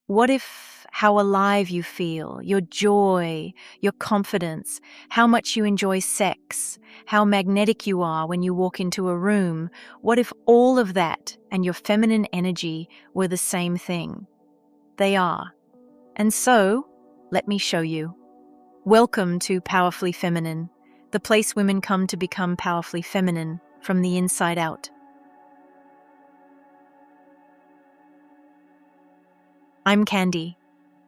What if how alive you feel, your joy, your confidence, how much you enjoy sex, how magnetic you are when you walk into a room? What if all of that and your feminine energy were the same thing? They are. And so, let me show you. Welcome to Powerfully Feminine, the place women come to become powerfully feminine from the inside out. I'm Candy,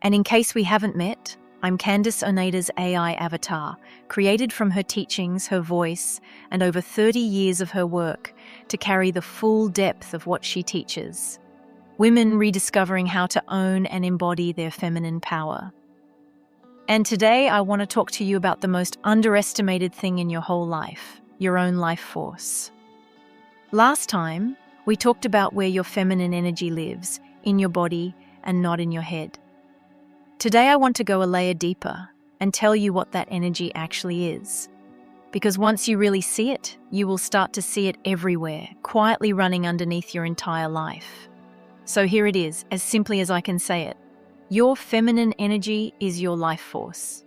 and in case we haven't met, I'm Candice Oneida's AI avatar, created from her teachings, her voice, and over 30 years of her work to carry the full depth of what she teaches. Women rediscovering how to own and embody their feminine power. And today I want to talk to you about the most underestimated thing in your whole life, your own life force. Last time, we talked about where your feminine energy lives, in your body and not in your head. Today I want to go a layer deeper and tell you what that energy actually is. Because once you really see it, you will start to see it everywhere, quietly running underneath your entire life. So here it is, as simply as I can say it. Your feminine energy is your life force.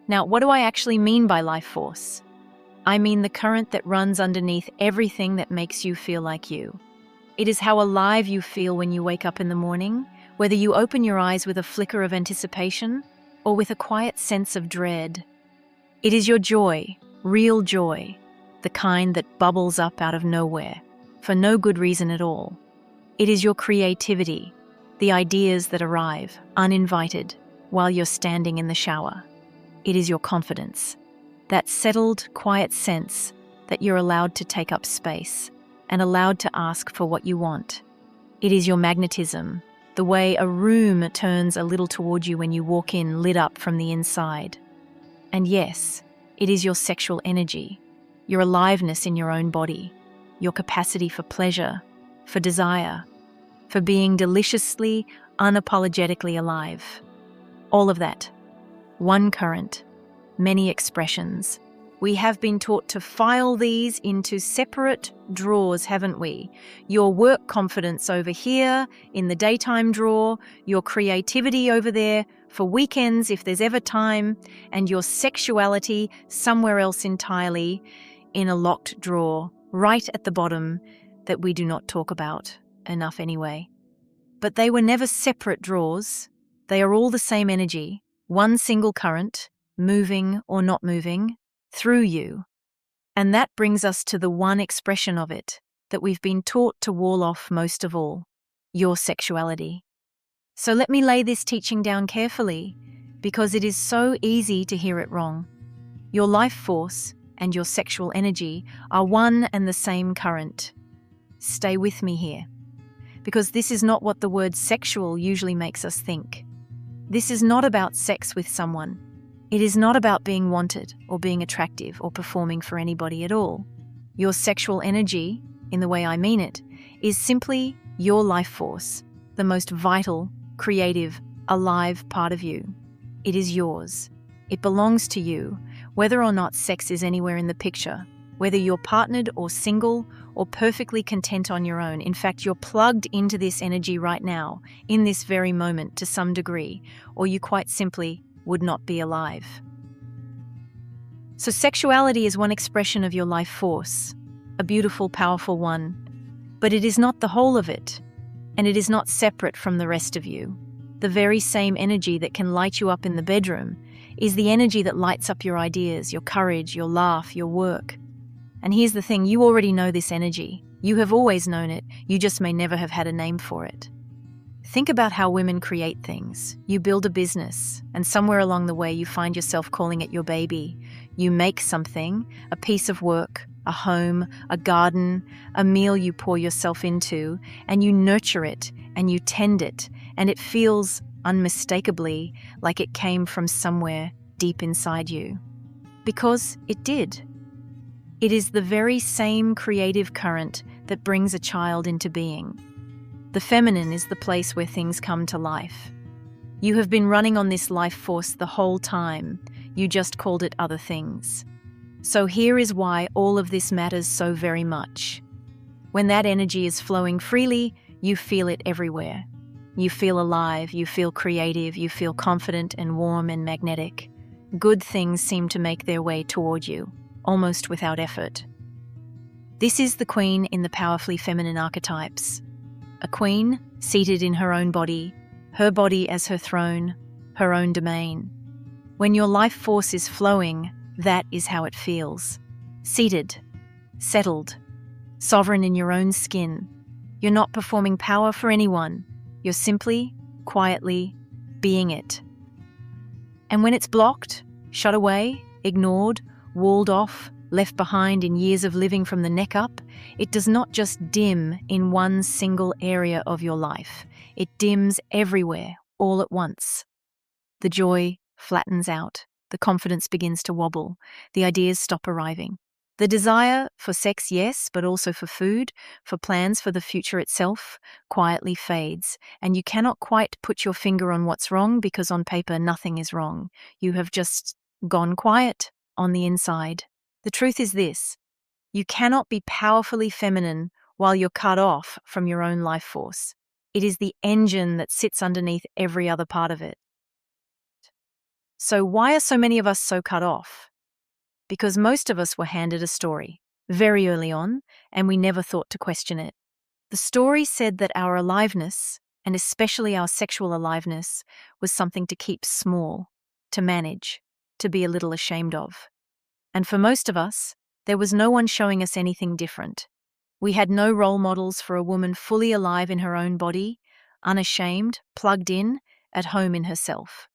Now, what do I actually mean by life force? I mean the current that runs underneath everything that makes you feel like you. It is how alive you feel when you wake up in the morning, whether you open your eyes with a flicker of anticipation or with a quiet sense of dread. It is your joy, real joy, the kind that bubbles up out of nowhere, for no good reason at all. It is your creativity, the ideas that arrive, uninvited, while you're standing in the shower. It is your confidence, that settled, quiet sense that you're allowed to take up space and allowed to ask for what you want. It is your magnetism, the way a room turns a little toward you when you walk in, lit up from the inside. And yes, it is your sexual energy, your aliveness in your own body, your capacity for pleasure, for desire, for being deliciously, unapologetically alive. All of that. One current, many expressions. We have been taught to file these into separate drawers, haven't we? Your work confidence over here in the daytime drawer, your creativity over there for weekends if there's ever time, and your sexuality somewhere else entirely in a locked drawer right at the bottom that we do not talk about enough anyway. But they were never separate drawers. They are all the same energy, one single current, moving or not moving, through you. And that brings us to the one expression of it that we've been taught to wall off most of all, your sexuality. So let me lay this teaching down carefully, because it is so easy to hear it wrong. Your life force and your sexual energy are one and the same current. Stay with me here, because this is not what the word sexual usually makes us think. This is not about sex with someone. It is not about being wanted or being attractive or performing for anybody at all. Your sexual energy, in the way I mean it, is simply your life force, the most vital, creative, alive part of you. It is yours. It belongs to you, whether or not sex is anywhere in the picture, whether you're partnered or single or perfectly content on your own. In fact, you're plugged into this energy right now, in this very moment to some degree, or you quite simply would not be alive. So sexuality is one expression of your life force, a beautiful, powerful one, but it is not the whole of it, and it is not separate from the rest of you. The very same energy that can light you up in the bedroom is the energy that lights up your ideas, your courage, your laugh, your work. And here's the thing, you already know this energy. You have always known it, you just may never have had a name for it. Think about how women create things. You build a business, and somewhere along the way you find yourself calling it your baby. You make something, a piece of work, a home, a garden, a meal you pour yourself into, and you nurture it, and you tend it, and it feels unmistakably like it came from somewhere deep inside you. Because it did. It is the very same creative current that brings a child into being. The feminine is the place where things come to life. You have been running on this life force the whole time. You just called it other things. So here is why all of this matters so very much. When that energy is flowing freely, you feel it everywhere. You feel alive, you feel creative, you feel confident and warm and magnetic. Good things seem to make their way toward you, almost without effort. This is the queen in the powerfully feminine archetypes. A queen seated in her own body, her body as her throne, her own domain. When your life force is flowing, that is how it feels. Seated, settled, sovereign in your own skin. You're not performing power for anyone. You're simply, quietly, being it. And when it's blocked, shut away, ignored, walled off, left behind in years of living from the neck up, it does not just dim in one single area of your life. It dims everywhere, all at once. The joy flattens out. The confidence begins to wobble. The ideas stop arriving. The desire for sex, yes, but also for food, for plans for the future itself, quietly fades. And you cannot quite put your finger on what's wrong because on paper nothing is wrong. You have just gone quiet on the inside. The truth is this: you cannot be powerfully feminine while you're cut off from your own life force. It is the engine that sits underneath every other part of it. So why are so many of us so cut off? Because most of us were handed a story very early on, and we never thought to question it. The story said that our aliveness, and especially our sexual aliveness, was something to keep small, to manage, to be a little ashamed of. And for most of us, there was no one showing us anything different. We had no role models for a woman fully alive in her own body, unashamed, plugged in, at home in herself.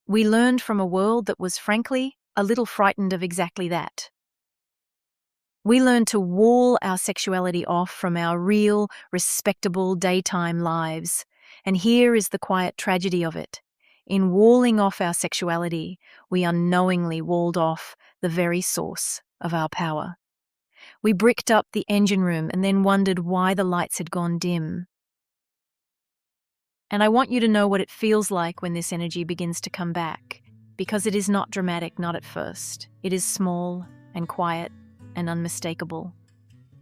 We learned from a world that was, frankly, a little frightened of exactly that. We learned to wall our sexuality off from our real, respectable daytime lives. And here is the quiet tragedy of it. In walling off our sexuality, we unknowingly walled off the very source of our power. We bricked up the engine room and then wondered why the lights had gone dim. And I want you to know what it feels like when this energy begins to come back, because it is not dramatic, not at first. It is small and quiet and unmistakable.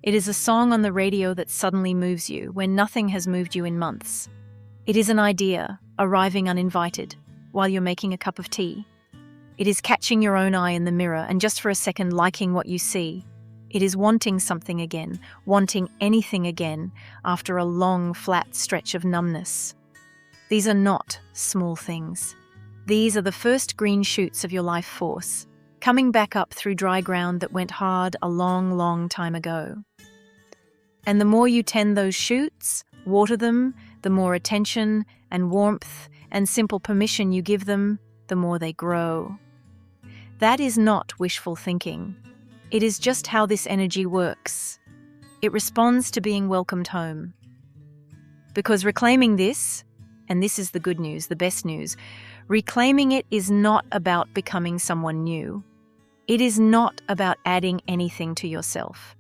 It is a song on the radio that suddenly moves you when nothing has moved you in months. It is an idea arriving uninvited while you're making a cup of tea. It is catching your own eye in the mirror and just for a second liking what you see. It is wanting something again, wanting anything again after a long, flat stretch of numbness. These are not small things. These are the first green shoots of your life force, coming back up through dry ground that went hard a long, long time ago. And the more you tend those shoots, water them, the more attention and warmth and simple permission you give them, the more they grow. That is not wishful thinking. It is just how this energy works. It responds to being welcomed home. Because reclaiming this, and this is the good news, the best news, reclaiming it is not about becoming someone new. It is not about adding anything to yourself.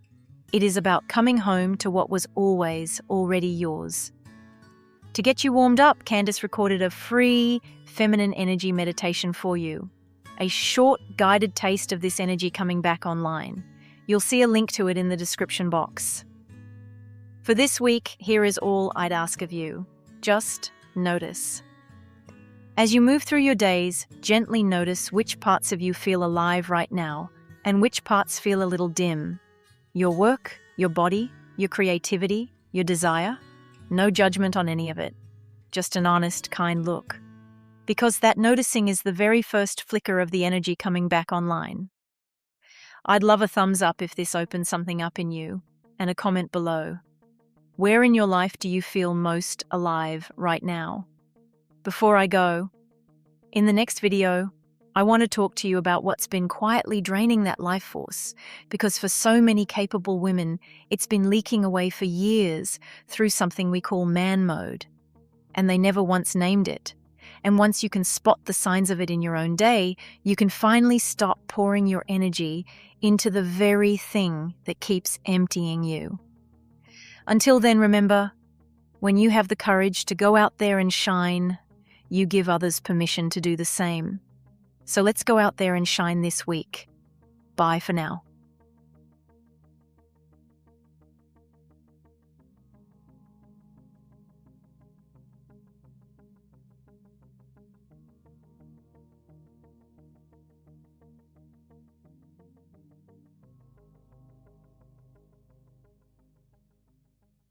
It is about coming home to what was always already yours. To get you warmed up, Candice recorded a free feminine energy meditation for you. A short guided taste of this energy coming back online. You'll see a link to it in the description box. For this week, here is all I'd ask of you. Just notice. As you move through your days, gently notice which parts of you feel alive right now and which parts feel a little dim. Your work, your body, your creativity, your desire. No judgment on any of it. Just an honest, kind look. Because that noticing is the very first flicker of the energy coming back online. I'd love a thumbs up if this opens something up in you, and a comment below. Where in your life do you feel most alive right now? Before I go, in the next video, I want to talk to you about what's been quietly draining that life force, because for so many capable women, it's been leaking away for years through something we call man mode. And they never once named it. And once you can spot the signs of it in your own day, you can finally stop pouring your energy into the very thing that keeps emptying you. Until then, remember, when you have the courage to go out there and shine, you give others permission to do the same. So let's go out there and shine this week. Bye for now.